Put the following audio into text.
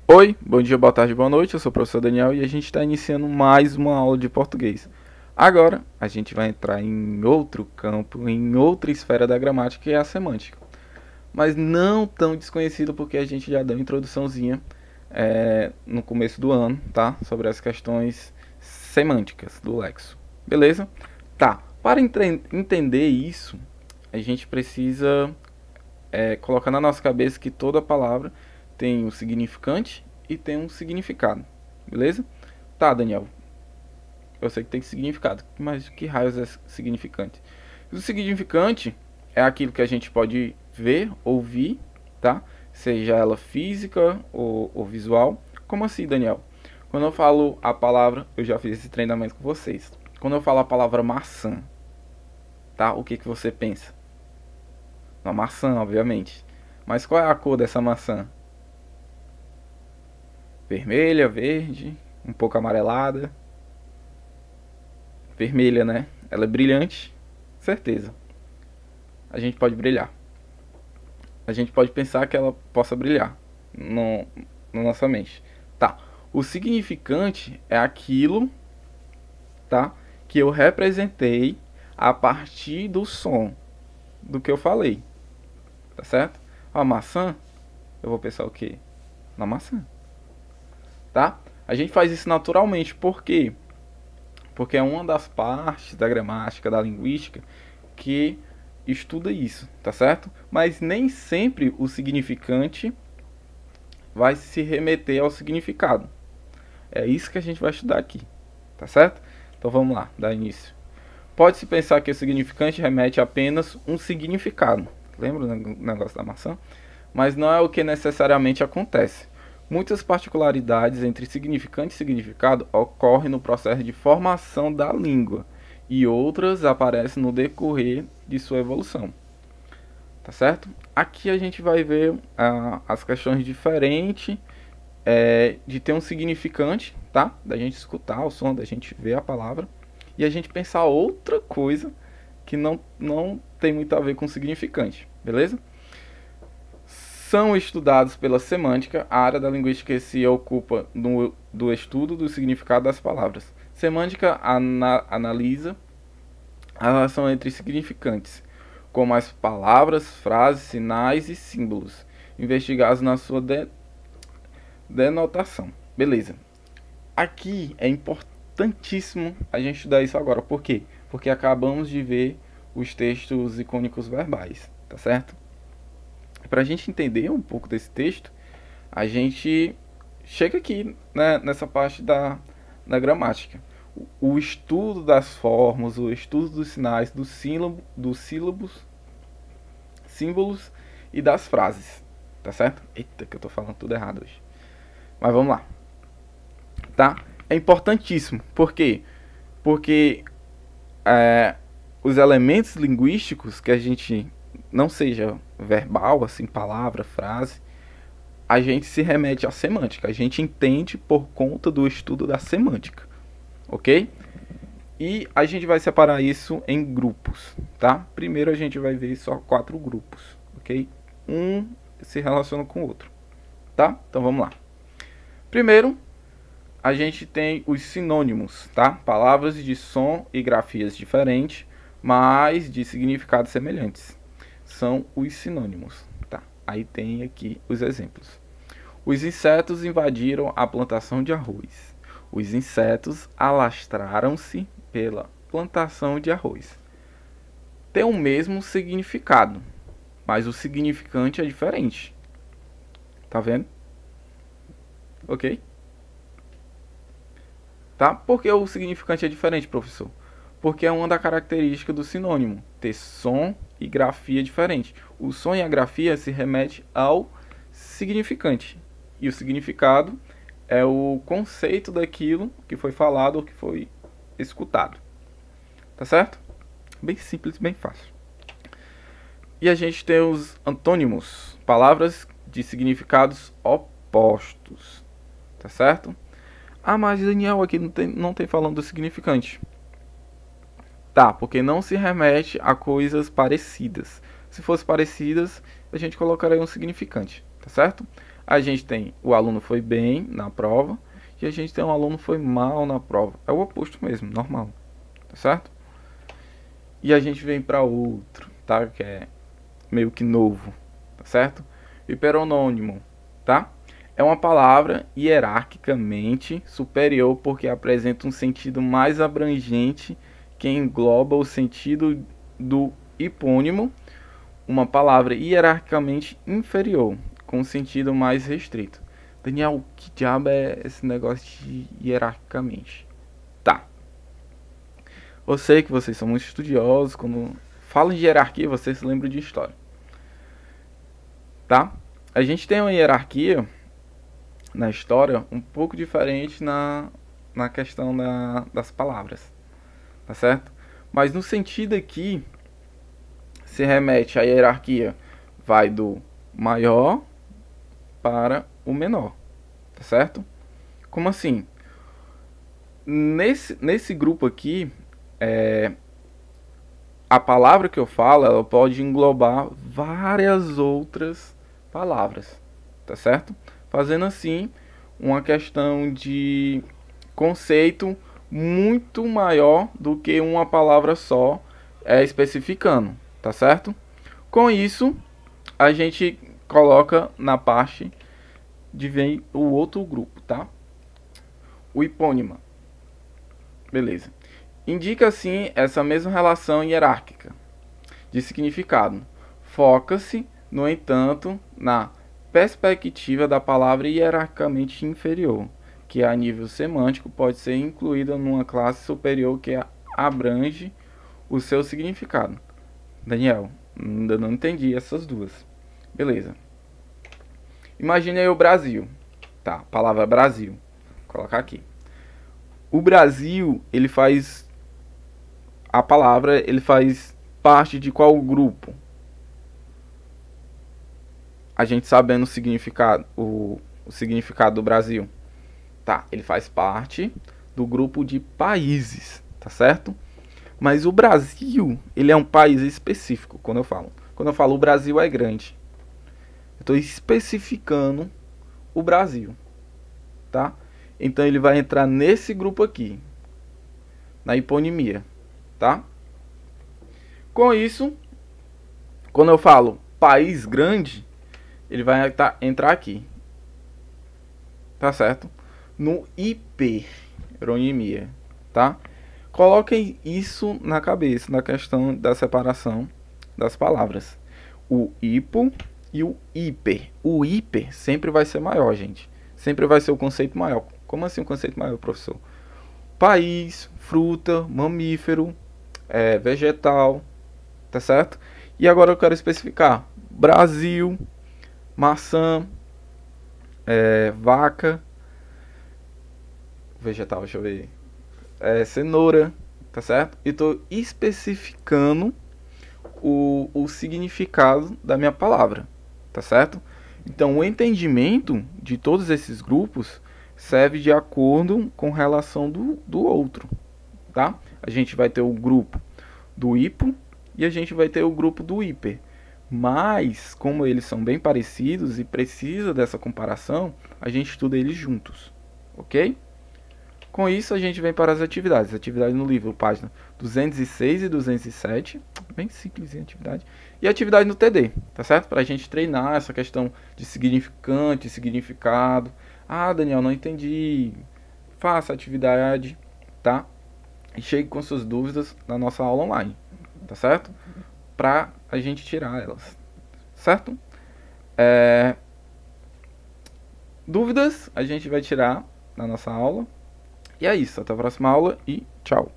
Oi, bom dia, boa tarde, boa noite. Eu sou o professor Daniel e a gente está iniciando mais uma aula de português. Agora, a gente vai entrar em outro campo, em outra esfera da gramática, que é a semântica. Mas não tão desconhecido porque a gente já deu uma introduçãozinha no começo do ano, tá? Sobre as questões semânticas do Lexo. Beleza? Tá. Para entender isso, a gente precisa colocar na nossa cabeça que toda palavra tem um significante e tem um significado. Beleza? Tá, Daniel. Eu sei que tem significado, mas que raios é significante? O significante é aquilo que a gente pode ver, ouvir, tá? Seja ela física ou visual. Como assim, Daniel? Quando eu falo a palavra, eu já fiz esse treinamento com vocês. Quando eu falo a palavra maçã, tá? O que você pensa? Uma maçã, obviamente. Mas qual é a cor dessa maçã? Vermelha, verde, um pouco amarelada. Vermelha, né? Ela é brilhante, certeza. A gente pode brilhar. A gente pode pensar que ela possa brilhar no, na nossa mente. Tá. O significante é aquilo, tá? Que eu representei a partir do som do que eu falei. Tá certo? A maçã, eu vou pensar o quê? Na maçã. Tá? A gente faz isso naturalmente. Por quê? Porque é uma das partes da gramática, da linguística, que estuda isso, tá certo? Mas nem sempre o significante vai se remeter ao significado. É isso que a gente vai estudar aqui, tá certo? Então vamos lá, dar início. Pode-se pensar que o significante remete a apenas um significado. Lembra o negócio da maçã? Mas não é o que necessariamente acontece. Muitas particularidades entre significante e significado ocorrem no processo de formação da língua e outras aparecem no decorrer de sua evolução. Tá certo? Aqui a gente vai ver as questões diferentes de ter um significante, tá? Da gente escutar o som, da gente ver a palavra e a gente pensar outra coisa que não tem muito a ver com significante, beleza? São estudados pela semântica, a área da linguística que se ocupa do estudo do significado das palavras. Semântica analisa a relação entre significantes, como as palavras, frases, sinais e símbolos, investigados na sua denotação. Beleza. Aqui é importantíssimo a gente estudar isso agora. Por quê? Porque acabamos de ver os textos icônicos verbais, tá certo? Para a gente entender um pouco desse texto, a gente chega aqui, né, nessa parte da gramática. O estudo das formas, o estudo dos sinais, dos sílabos, símbolos e das frases, tá certo? Eita, que eu tô falando tudo errado hoje. Mas vamos lá, tá? É importantíssimo, por quê? Porque os elementos linguísticos que a gente não seja verbal, assim, palavra, frase, a gente se remete à semântica. A gente entende por conta do estudo da semântica, ok? E a gente vai separar isso em grupos, tá? Primeiro a gente vai ver só 4 grupos, ok? Um se relaciona com o outro, tá? Então vamos lá. Primeiro, a gente tem os sinônimos, tá? Palavras de som e grafias diferentes, mas de significados semelhantes. São os sinônimos, tá? Aí tem aqui os exemplos. Os insetos invadiram a plantação de arroz. Os insetos alastraram-se pela plantação de arroz. Tem o mesmo significado, mas o significante é diferente. Tá vendo? Ok? Tá? Por que o significante é diferente, professor? Porque é uma da características do sinônimo, ter som e grafia diferente. O som e a grafia se remete ao significante. E o significado é o conceito daquilo que foi falado ou que foi escutado. Tá certo? Bem simples, bem fácil. E a gente tem os antônimos, palavras de significados opostos. Tá certo? Ah, mas Daniel, aqui não tem falando do significante. Tá, porque não se remete a coisas parecidas. Se fosse parecidas, a gente colocaria um significante, tá certo? A gente tem o aluno foi bem na prova e a gente tem um aluno foi mal na prova. É o oposto mesmo, normal, tá certo? E a gente vem para outro, tá? Que é meio que novo, tá certo? Hiperonônimo, tá? É uma palavra hierarquicamente superior porque apresenta um sentido mais abrangente que engloba o sentido do hipônimo, uma palavra hierarquicamente inferior, com um sentido mais restrito. Daniel, que diabo é esse negócio de hierarquicamente? Tá. Eu sei que vocês são muito estudiosos, quando falam de hierarquia, vocês se lembram de história. Tá? A gente tem uma hierarquia na história um pouco diferente na questão das palavras, tá certo? Mas no sentido aqui, se remete à hierarquia, vai do maior para o menor, tá certo? Como assim? Nesse grupo aqui, a palavra que eu falo, ela pode englobar várias outras palavras, tá certo? Fazendo assim uma questão de conceito muito maior do que uma palavra só especificando, tá certo? Com isso, a gente coloca na parte de vem o outro grupo, tá? O hipônima. Beleza. Indica assim essa mesma relação hierárquica de significado. Foca-se, no entanto, na perspectiva da palavra hierarquicamente inferior, que a nível semântico pode ser incluída numa classe superior que abrange o seu significado. Daniel, ainda não entendi essas duas. Beleza. Imagine aí o Brasil. Tá, a palavra Brasil. Vou colocar aqui. O Brasil, ele faz parte de qual grupo? A gente sabendo o significado do Brasil. Tá, ele faz parte do grupo de países, tá certo? Mas o Brasil, ele é um país específico, quando eu falo. Quando eu falo o Brasil é grande, eu estou especificando o Brasil, tá? Então ele vai entrar nesse grupo aqui, na hiponimia, tá? Com isso, quando eu falo país grande, ele vai entrar aqui, tá certo? No hiperonimia, tá? Coloquem isso na cabeça, na questão da separação das palavras. O hipo e o hiper. O hiper sempre vai ser maior, gente. Sempre vai ser o conceito maior. Como assim o conceito maior, professor? País, fruta, mamífero, vegetal, tá certo? E agora eu quero especificar Brasil, maçã, vaca, vegetal, deixa eu ver, cenoura, tá certo? E estou especificando o significado da minha palavra, tá certo? Então o entendimento de todos esses grupos serve de acordo com relação do outro, tá? A gente vai ter o grupo do hipo e a gente vai ter o grupo do hiper. Mas, como eles são bem parecidos e precisa dessa comparação, a gente estuda eles juntos, ok? Com isso, a gente vem para as atividades. Atividade no livro, página 206 e 207. Bem simples a atividade. E atividade no TD, tá certo? Para a gente treinar essa questão de significante, significado. Ah, Daniel, não entendi. Faça a atividade, tá? E chegue com suas dúvidas na nossa aula online, tá certo? Para a gente tirar elas, certo? Dúvidas a gente vai tirar na nossa aula. E é isso, até a próxima aula e tchau!